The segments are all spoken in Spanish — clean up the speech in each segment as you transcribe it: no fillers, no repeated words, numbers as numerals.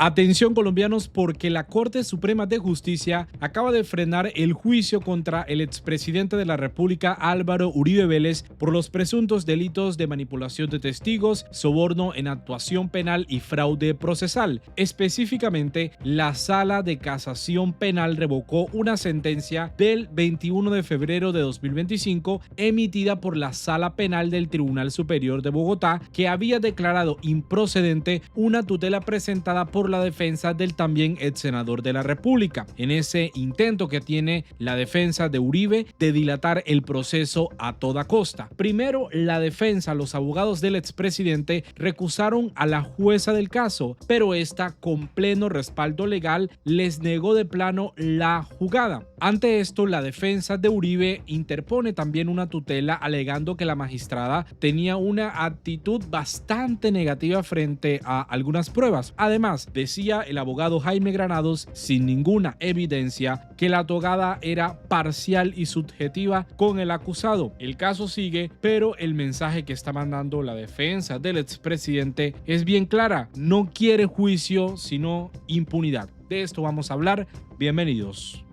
Atención colombianos, porque la Corte Suprema de Justicia acaba de frenar el juicio contra el expresidente de la República Álvaro Uribe Vélez por los presuntos delitos de manipulación de testigos, soborno en actuación penal y fraude procesal. Específicamente, la Sala de Casación Penal revocó una sentencia del 21 de febrero de 2025 emitida por la Sala Penal del Tribunal Superior de Bogotá, que había declarado improcedente una tutela presentada por la defensa del también ex senador de la República, en ese intento que tiene la defensa de Uribe de dilatar el proceso a toda costa. Primero, la defensa, los abogados del expresidente, recusaron a la jueza del caso, pero esta, con pleno respaldo legal, les negó de plano la jugada. Ante esto, la defensa de Uribe interpone también una tutela alegando que la magistrada tenía una actitud bastante negativa frente a algunas pruebas. Además, decía el abogado Jaime Granados, sin ninguna evidencia, que la togada era parcial y subjetiva con el acusado. El caso sigue, pero el mensaje que está mandando la defensa del expresidente es bien clara: no quiere juicio, sino impunidad. De esto vamos a hablar. Bienvenidos.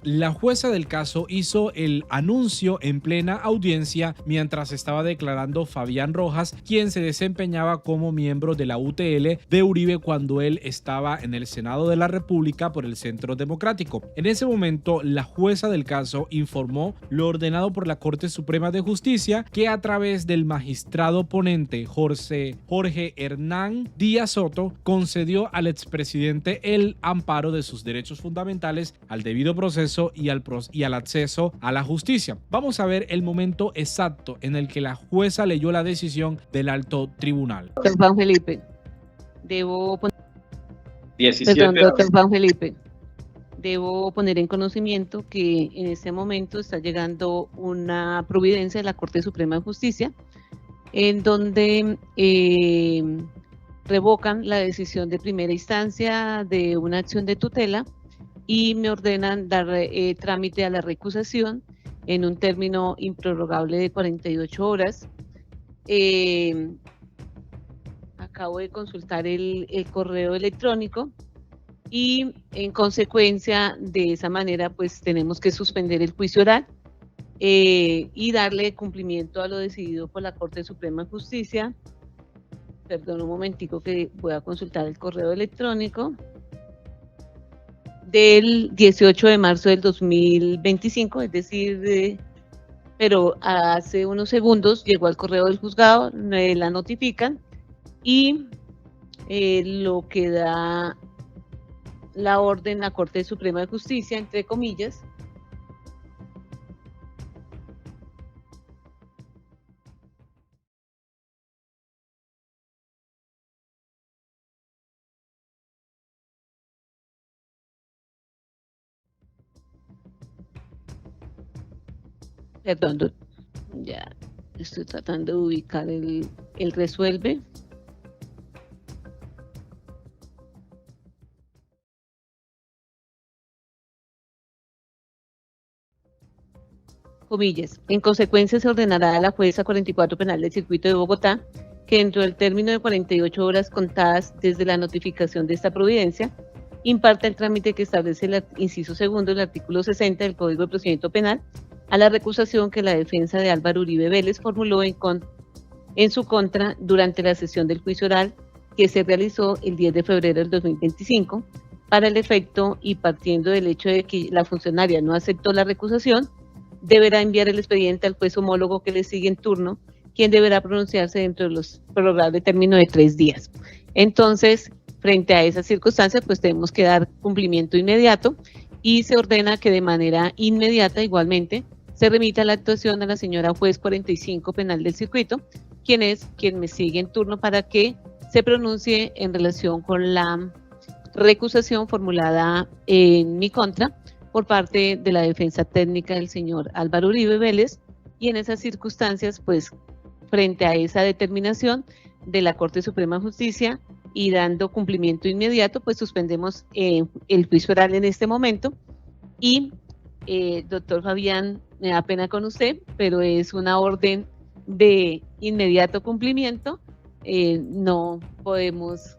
La jueza del caso hizo el anuncio en plena audiencia mientras estaba declarando Fabián Rojas, quien se desempeñaba como miembro de la UTL de Uribe cuando él estaba en el Senado de la República por el Centro Democrático. En ese momento, la jueza del caso informó lo ordenado por la Corte Suprema de Justicia, que a través del magistrado ponente Jorge Hernán Díaz Soto concedió al expresidente el amparo de sus derechos fundamentales al debido proceso y al acceso a la justicia. Vamos a ver el momento exacto en el que la jueza leyó la decisión del alto tribunal. Doctor Juan Felipe, debo poner en conocimiento que en este momento está llegando una providencia de la Corte Suprema de Justicia en donde revocan la decisión de primera instancia de una acción de tutela y me ordenan dar trámite a la recusación en un término improrrogable de 48 horas. Acabo de consultar el correo electrónico y en consecuencia de esa manera pues tenemos que suspender el juicio oral y darle cumplimiento a lo decidido por la Corte Suprema de Justicia. Perdón un momentico que voy a consultar el correo electrónico del 18 de marzo del 2025, es decir, pero hace unos segundos llegó al correo del juzgado, me la notifican y lo que da la orden la Corte Suprema de Justicia, entre comillas, perdón, ya estoy tratando de ubicar el resuelve. Comillas, en consecuencia se ordenará a la jueza 44 penal del circuito de Bogotá que dentro del término de 48 horas contadas desde la notificación de esta providencia, imparta el trámite que establece el inciso segundo del artículo 60 del Código de Procedimiento Penal a la recusación que la defensa de Álvaro Uribe Vélez formuló en su contra durante la sesión del juicio oral que se realizó el 10 de febrero del 2025, para el efecto y partiendo del hecho de que la funcionaria no aceptó la recusación, deberá enviar el expediente al juez homólogo que le sigue en turno, quien deberá pronunciarse dentro de los prorrogables término de 3 días. Entonces, frente a esas circunstancias, pues tenemos que dar cumplimiento inmediato y se ordena que de manera inmediata igualmente se remita la actuación a la señora juez 45 penal del circuito, quien me sigue en turno para que se pronuncie en relación con la recusación formulada en mi contra por parte de la defensa técnica del señor Álvaro Uribe Vélez, y en esas circunstancias, pues, frente a esa determinación de la Corte Suprema de Justicia y dando cumplimiento inmediato, pues suspendemos el juicio oral en este momento. Y, doctor Fabián, me da pena con usted, pero es una orden de inmediato cumplimiento no podemos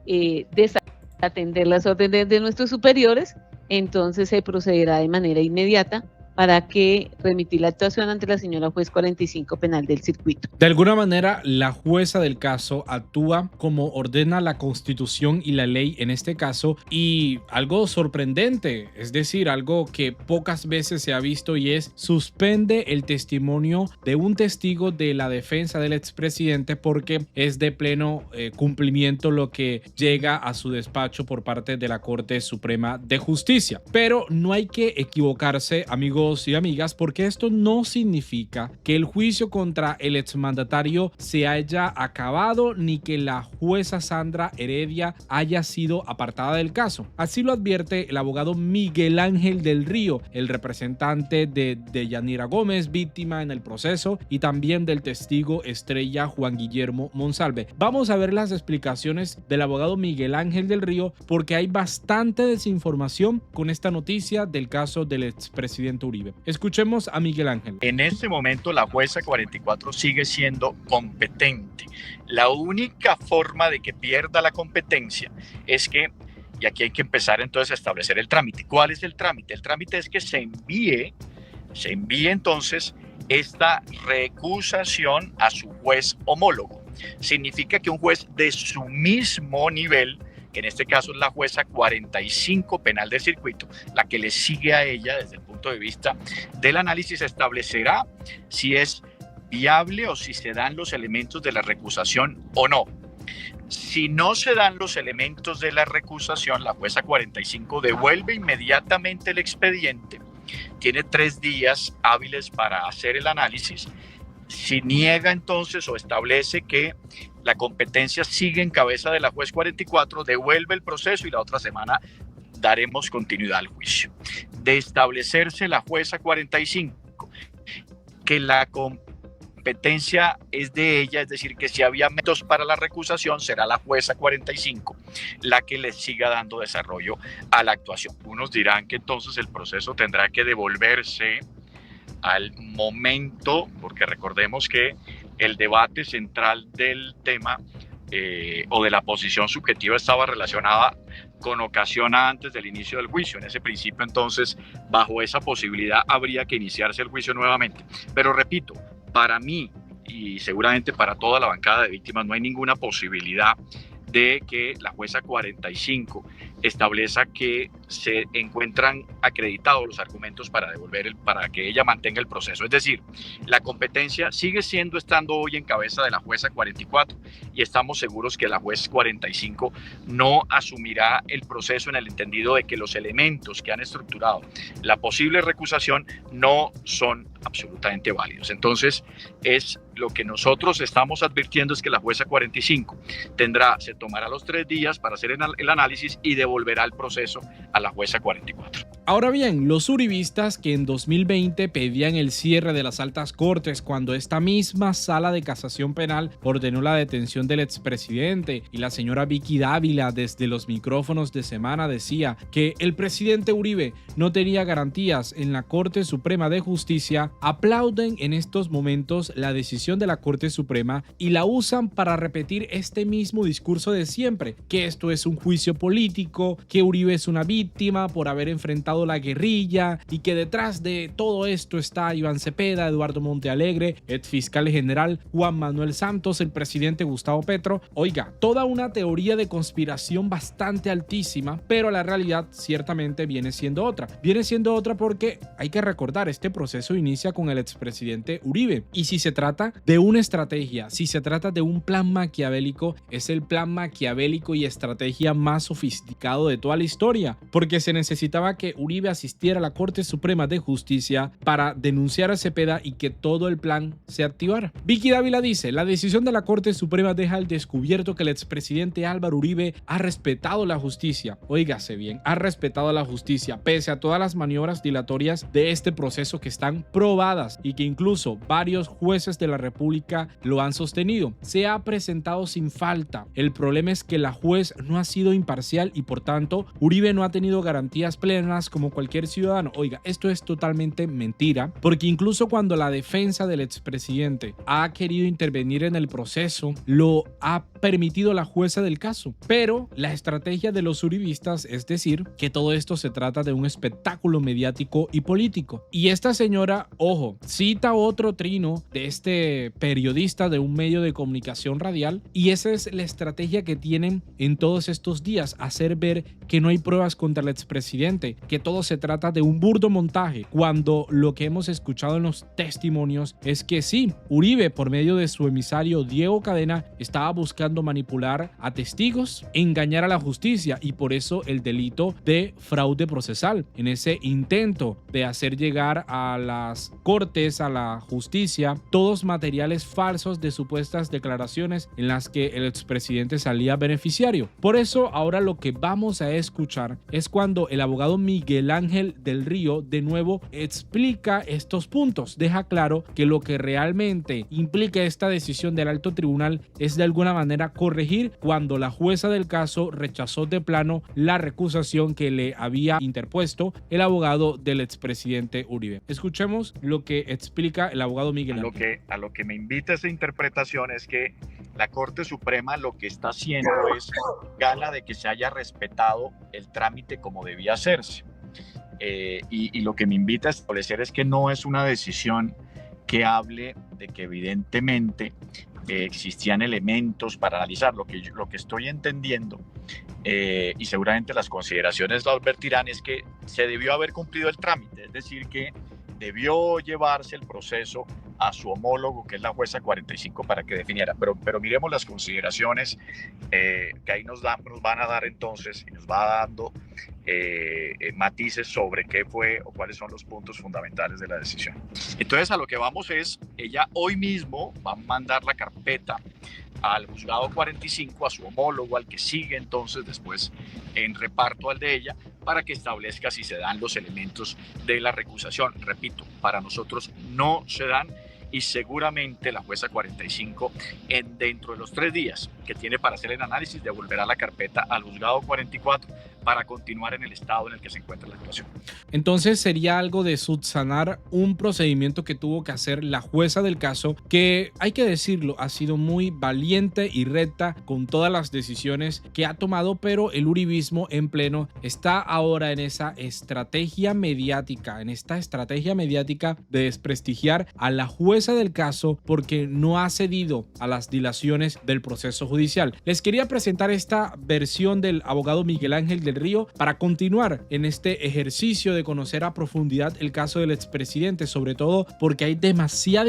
desatender las órdenes de nuestros superiores, entonces se procederá de manera inmediata para que remitir la actuación ante la señora juez 45 penal del circuito. De alguna manera, la jueza del caso actúa como ordena la Constitución y la ley en este caso, y algo sorprendente, es decir, algo que pocas veces se ha visto, y es suspende el testimonio de un testigo de la defensa del expresidente porque es de pleno cumplimiento lo que llega a su despacho por parte de la Corte Suprema de Justicia. Pero no hay que equivocarse, amigos y amigas, porque esto no significa que el juicio contra el exmandatario se haya acabado ni que la jueza Sandra Heredia haya sido apartada del caso. Así lo advierte el abogado Miguel Ángel del Río, el representante de Yanira Gómez, víctima en el proceso, y también del testigo estrella Juan Guillermo Monsalve. Vamos a ver las explicaciones del abogado Miguel Ángel del Río, porque hay bastante desinformación con esta noticia del caso del expresidente Uribe. Escuchemos a Miguel Ángel. En este momento la jueza 44 sigue siendo competente. La única forma de que pierda la competencia es que, y aquí hay que empezar entonces a establecer el trámite. ¿Cuál es el trámite? El trámite es que se envíe entonces esta recusación a su juez homólogo. Significa que un juez de su mismo nivel, que en este caso es la jueza 45 penal de circuito, la que le sigue a ella desde el punto de vista del análisis, establecerá si es viable o si se dan los elementos de la recusación o no. Si no se dan los elementos de la recusación, la jueza 45 devuelve inmediatamente el expediente, tiene 3 días hábiles para hacer el análisis. Si niega entonces o establece que la competencia sigue en cabeza de la juez 44, devuelve el proceso y la otra semana daremos continuidad al juicio. De establecerse la jueza 45 que la competencia es de ella, es decir, que si había métodos para la recusación, será la jueza 45 la que le siga dando desarrollo a la actuación. Unos dirán que entonces el proceso tendrá que devolverse al momento, porque recordemos que el debate central del tema o de la posición subjetiva estaba relacionada con ocasión antes del inicio del juicio. En ese principio, entonces, bajo esa posibilidad habría que iniciarse el juicio nuevamente. Pero repito, para mí y seguramente para toda la bancada de víctimas no hay ninguna posibilidad de que la jueza 45 establezca que se encuentran acreditados los argumentos para para que ella mantenga el proceso. Es decir, la competencia sigue estando hoy en cabeza de la jueza 44 y estamos seguros que la juez 45 no asumirá el proceso en el entendido de que los elementos que han estructurado la posible recusación no son absolutamente válidos. Entonces, lo que nosotros estamos advirtiendo es que la jueza 45 se tomará los 3 días para hacer el análisis y devolverá el proceso a la jueza 44. Ahora bien, los uribistas que en 2020 pedían el cierre de las altas cortes cuando esta misma sala de casación penal ordenó la detención del expresidente, y la señora Vicky Dávila desde los micrófonos de Semana decía que el presidente Uribe no tenía garantías en la Corte Suprema de Justicia, aplauden en estos momentos la decisión de la Corte Suprema y la usan para repetir este mismo discurso de siempre, que esto es un juicio político, que Uribe es una víctima por haber enfrentado la guerrilla y que detrás de todo esto está Iván Cepeda, Eduardo Montealegre, el fiscal general Juan Manuel Santos, el presidente Gustavo Petro. Oiga, toda una teoría de conspiración bastante altísima, pero la realidad ciertamente viene siendo otra. Viene siendo otra porque hay que recordar, este proceso inicia con el expresidente Uribe, y si se trata de una estrategia, si se trata de un plan maquiavélico, es el plan maquiavélico y estrategia más sofisticado de toda la historia, porque se necesitaba que Uribe asistiera a la Corte Suprema de Justicia para denunciar a Cepeda y que todo el plan se activara. Vicky Dávila dice: la decisión de la Corte Suprema deja al descubierto que el expresidente Álvaro Uribe ha respetado la justicia. Óigase bien, ha respetado la justicia pese a todas las maniobras dilatorias de este proceso que están probadas y que incluso varios jueces de la República lo han sostenido. Se ha presentado sin falta. El problema es que la juez no ha sido imparcial y por tanto Uribe no ha tenido tenido garantías plenas como cualquier ciudadano. Oiga, esto es totalmente mentira, porque incluso cuando la defensa del expresidente ha querido intervenir en el proceso, lo ha permitido la jueza del caso. Pero la estrategia de los uribistas es decir que todo esto se trata de un espectáculo mediático y político. Y esta señora, ojo, cita otro trino de este periodista de un medio de comunicación radial, y esa es la estrategia que tienen en todos estos días, hacer ver que no hay pruebas contra el expresidente, que todo se trata de un burdo montaje, cuando lo que hemos escuchado en los testimonios es que sí, Uribe, por medio de su emisario Diego Cadena, estaba buscando manipular a testigos, engañar a la justicia, y por eso el delito de fraude procesal, en ese intento de hacer llegar a las cortes, a la justicia, todos materiales falsos de supuestas declaraciones en las que el expresidente salía beneficiario. Por eso ahora lo que vamos a escuchar es cuando el abogado Miguel Ángel del Río de nuevo explica estos puntos, deja claro que lo que realmente implica esta decisión del alto tribunal es de alguna manera corregir cuando la jueza del caso rechazó de plano la recusación que le había interpuesto el abogado del expresidente Uribe. Escuchemos lo que explica el abogado Miguel Ángel. A lo que me invita esa interpretación es que la Corte Suprema lo que está haciendo es gala de que se haya respetado el trámite como debía hacerse. Y lo que me invita a establecer es que no es una decisión que hable de que evidentemente existían elementos para analizar. Lo que estoy entendiendo, y seguramente las consideraciones lo advertirán, es que se debió haber cumplido el trámite, es decir, que debió llevarse el proceso a su homólogo, que es la jueza 45, para que definiera. Pero miremos las consideraciones que ahí nos van a dar entonces, y nos va dando matices sobre qué fue o cuáles son los puntos fundamentales de la decisión. Entonces, a lo que vamos es, ella hoy mismo va a mandar la carpeta al juzgado 45, a su homólogo, al que sigue entonces después en reparto al de ella, para que establezca si se dan los elementos de la recusación. Repito, para nosotros no se dan, y seguramente la jueza 45 dentro de los 3 días que tiene para hacer el análisis devolverá la carpeta al juzgado 44 para continuar en el estado en el que se encuentra la actuación. Entonces sería algo de subsanar un procedimiento que tuvo que hacer la jueza del caso, que hay que decirlo, ha sido muy valiente y recta con todas las decisiones que ha tomado, pero el uribismo en pleno está ahora en esa estrategia mediática, de desprestigiar a la jueza del caso porque no ha cedido a las dilaciones del proceso judicial. Les quería presentar esta versión del abogado Miguel Ángel del Río para continuar en este ejercicio de conocer a profundidad el caso del expresidente, sobre todo porque hay demasiada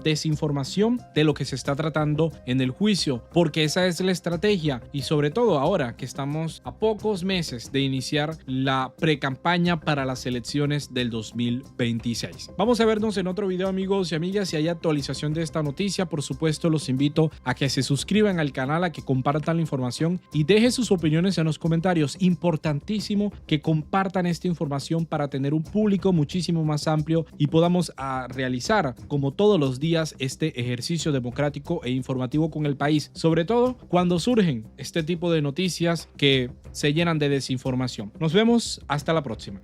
desinformación de lo que se está tratando en el juicio, porque esa es la estrategia, y sobre todo ahora que estamos a pocos meses de iniciar la precampaña para las elecciones del 2026. Vamos a vernos en otro video, amigos y amigas. Si hay actualización de esta noticia, por supuesto los invito a que se suscriban al canal, a que compartan la información y dejen sus opiniones en los comentarios. Importantísimo que compartan esta información para tener un público muchísimo más amplio y podamos realizar como todos los días este ejercicio democrático e informativo con el país, sobre todo cuando surgen este tipo de noticias que se llenan de desinformación. Nos vemos hasta la próxima.